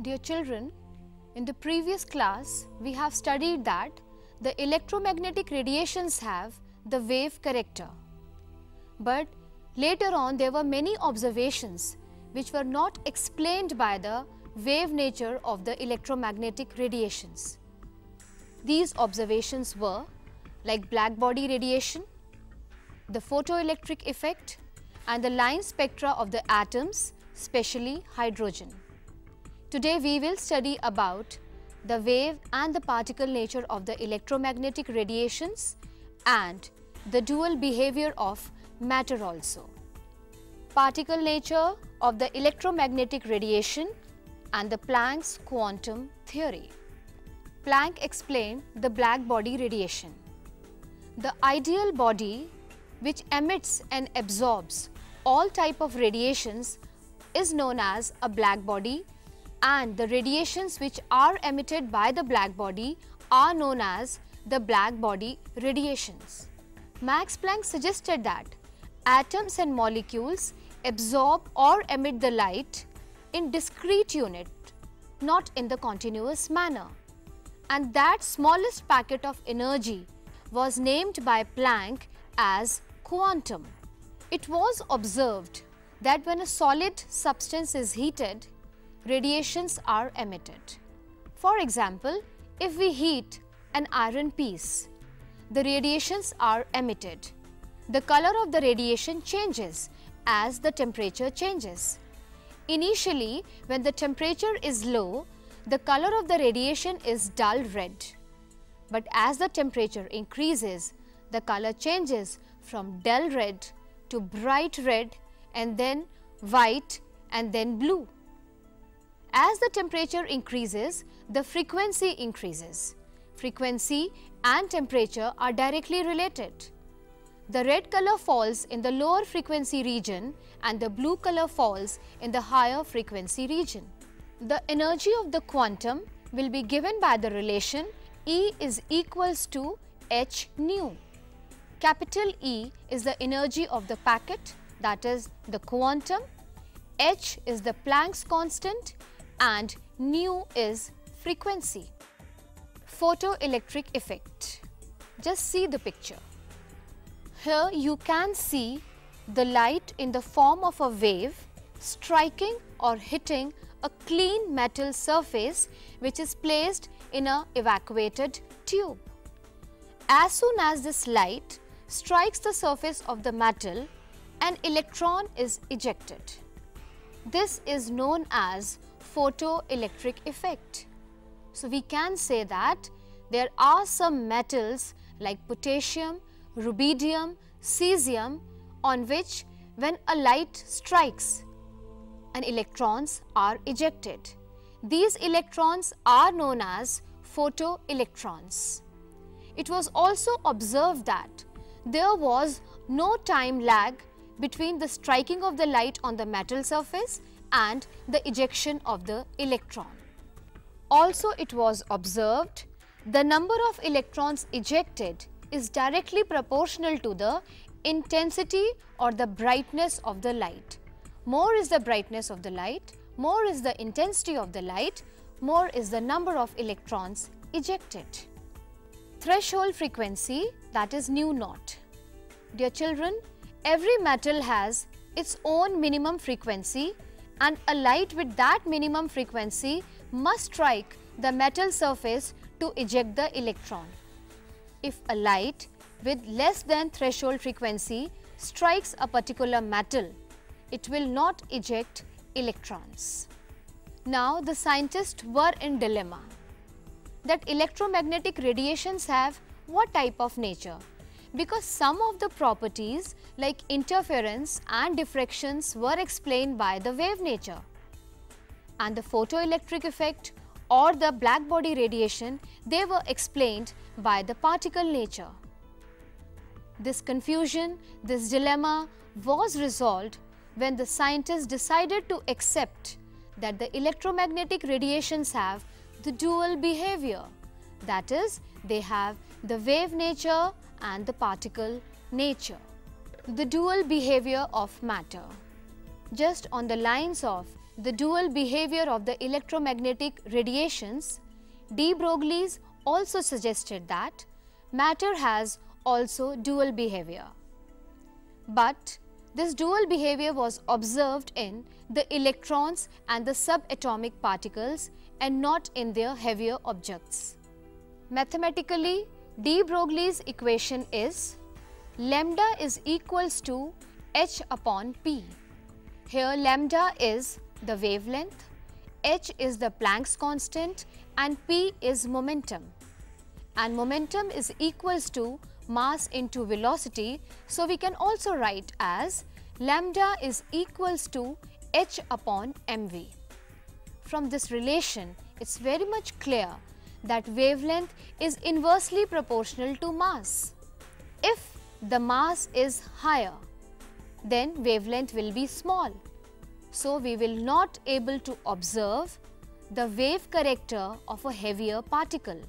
Dear children, in the previous class, we have studied that the electromagnetic radiations have the wave character. But later on, there were many observations which were not explained by the wave nature of the electromagnetic radiations. These observations were like black body radiation, the photoelectric effect, and the line spectra of the atoms, especially hydrogen. Today we will study about the wave and the particle nature of the electromagnetic radiations and the dual behavior of matter also. Particle nature of the electromagnetic radiation and the Planck's quantum theory. Planck explained the black body radiation. The ideal body which emits and absorbs all type of radiations is known as a black body, and the radiations which are emitted by the black body are known as the black body radiations. Max Planck suggested that atoms and molecules absorb or emit the light in discrete unit, not in the continuous manner. And that smallest packet of energy was named by Planck as quantum. It was observed that when a solid substance is heated, radiations are emitted. For example, if we heat an iron piece, the radiations are emitted. The color of the radiation changes as the temperature changes. Initially, when the temperature is low, the color of the radiation is dull red. But as the temperature increases, the color changes from dull red to bright red and then white and then blue. As the temperature increases, the frequency increases. Frequency and temperature are directly related. The red color falls in the lower frequency region and the blue color falls in the higher frequency region. The energy of the quantum will be given by the relation E is equals to h nu. Capital E is the energy of the packet, that is the quantum, h is the Planck's constant, and nu is frequency. Photoelectric effect. Just see the picture. Here you can see the light in the form of a wave striking or hitting a clean metal surface which is placed in an evacuated tube. As soon as this light strikes the surface of the metal, an electron is ejected. This is known as photoelectric effect. So we can say that there are some metals like potassium, rubidium, cesium on which when a light strikes, and electrons are ejected. These electrons are known as photoelectrons. It was also observed that there was no time lag between the striking of the light on the metal surface and the ejection of the electron. Also, it was observed the number of electrons ejected is directly proportional to the intensity or the brightness of the light. More is the brightness of the light, more is the intensity of the light, more is the number of electrons ejected. Threshold frequency, that is nu naught. Dear children, every metal has its own minimum frequency, and a light with that minimum frequency must strike the metal surface to eject the electron. If a light with less than threshold frequency strikes a particular metal, it will not eject electrons. Now the scientists were in dilemma that electromagnetic radiations have what type of nature, because some of the properties like interference and diffractions were explained by the wave nature, and the photoelectric effect or the black body radiation, they were explained by the particle nature. This confusion, this dilemma was resolved when the scientists decided to accept that the electromagnetic radiations have the dual behavior, That is, they have the wave nature and the particle nature. The dual behavior of matter. Just on the lines of the dual behavior of the electromagnetic radiations, de Broglie's also suggested that matter has also dual behavior. But this dual behavior was observed in the electrons and the subatomic particles and not in their heavier objects. Mathematically, de Broglie's equation is lambda is equals to h upon p. Here lambda is the wavelength, h is the Planck's constant and p is momentum. And momentum is equals to mass into velocity, so we can also write as lambda is equals to h upon mv. From this relation, it's very much clear that wavelength is inversely proportional to mass. If the mass is higher, then wavelength will be small. So we will not able to observe the wave character of a heavier particle.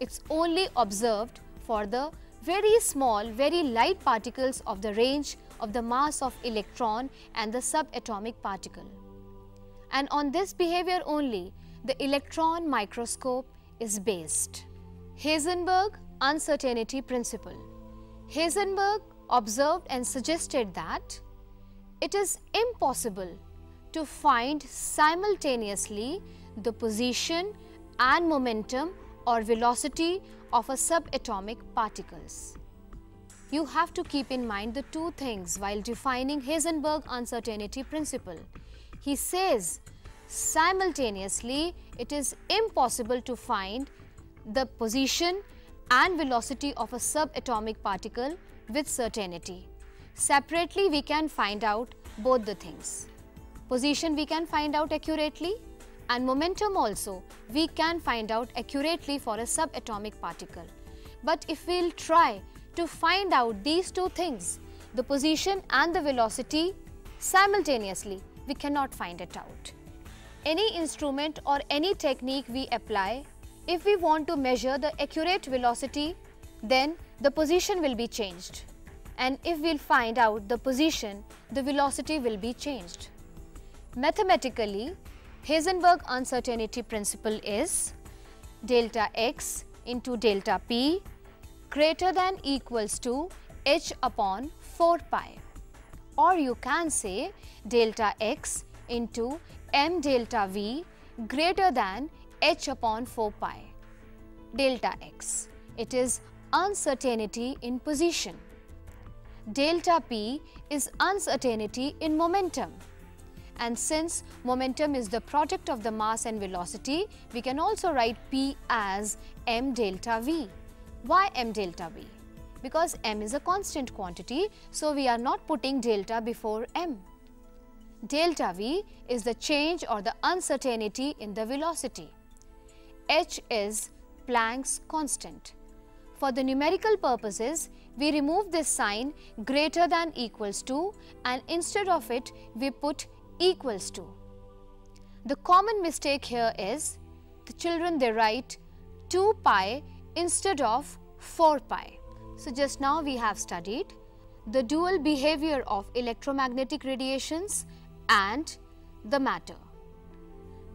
It's only observed for the very small, very light particles of the range of the mass of electron and the subatomic particle. And on this behavior only, the electron microscope is based. Heisenberg uncertainty principle. Heisenberg observed and suggested that it is impossible to find simultaneously the position and momentum or velocity of a subatomic particles. You have to keep in mind the two things while defining Heisenberg uncertainty principle. He says simultaneously it is impossible to find the position and velocity of a subatomic particle with certainty. Separately, we can find out both the things. Position we can find out accurately, and momentum also we can find out accurately for a subatomic particle. But if we will try to find out these two things, the position and the velocity simultaneously, we cannot find it out. Any instrument or any technique we apply, if we want to measure the accurate velocity, then the position will be changed. And if we will find out the position, the velocity will be changed. Mathematically, Heisenberg uncertainty principle is delta x into delta p greater than equals to h upon 4 pi. Or you can say delta x into m delta v greater than h upon 4 pi. Delta x, it is uncertainty in position. Delta p is uncertainty in momentum. And since momentum is the product of the mass and velocity, we can also write p as m delta v. Why m delta v? Because m is a constant quantity, so we are not putting delta before m. Delta v is the change or the uncertainty in the velocity. H is Planck's constant. For the numerical purposes, we remove this sign greater than equals to, and instead of it, we put equals to. The common mistake here is the children, they write 2 pi instead of 4 pi. So just now we have studied the dual behavior of electromagnetic radiations and the matter.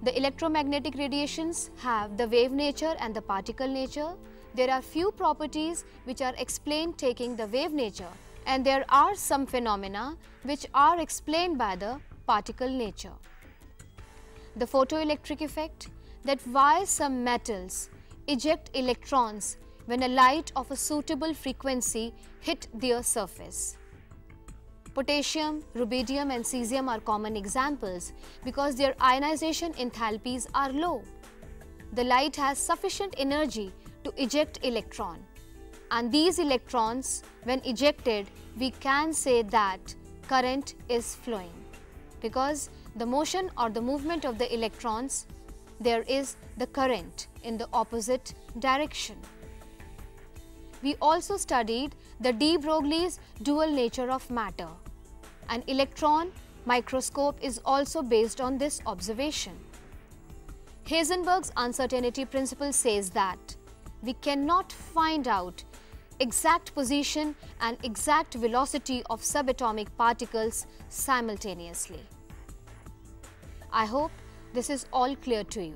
The electromagnetic radiations have the wave nature and the particle nature. There are few properties which are explained taking the wave nature, and there are some phenomena which are explained by the particle nature. The photoelectric effect, that why some metals eject electrons when a light of a suitable frequency hit their surface. Potassium, rubidium and cesium are common examples because their ionization enthalpies are low. The light has sufficient energy to eject electron, and these electrons, when ejected, we can say that current is flowing, because the motion or the movement of the electrons, there is the current in the opposite direction. We also studied the de Broglie's dual nature of matter. An electron microscope is also based on this observation. Heisenberg's uncertainty principle says that we cannot find out exact position and exact velocity of subatomic particles simultaneously. I hope this is all clear to you.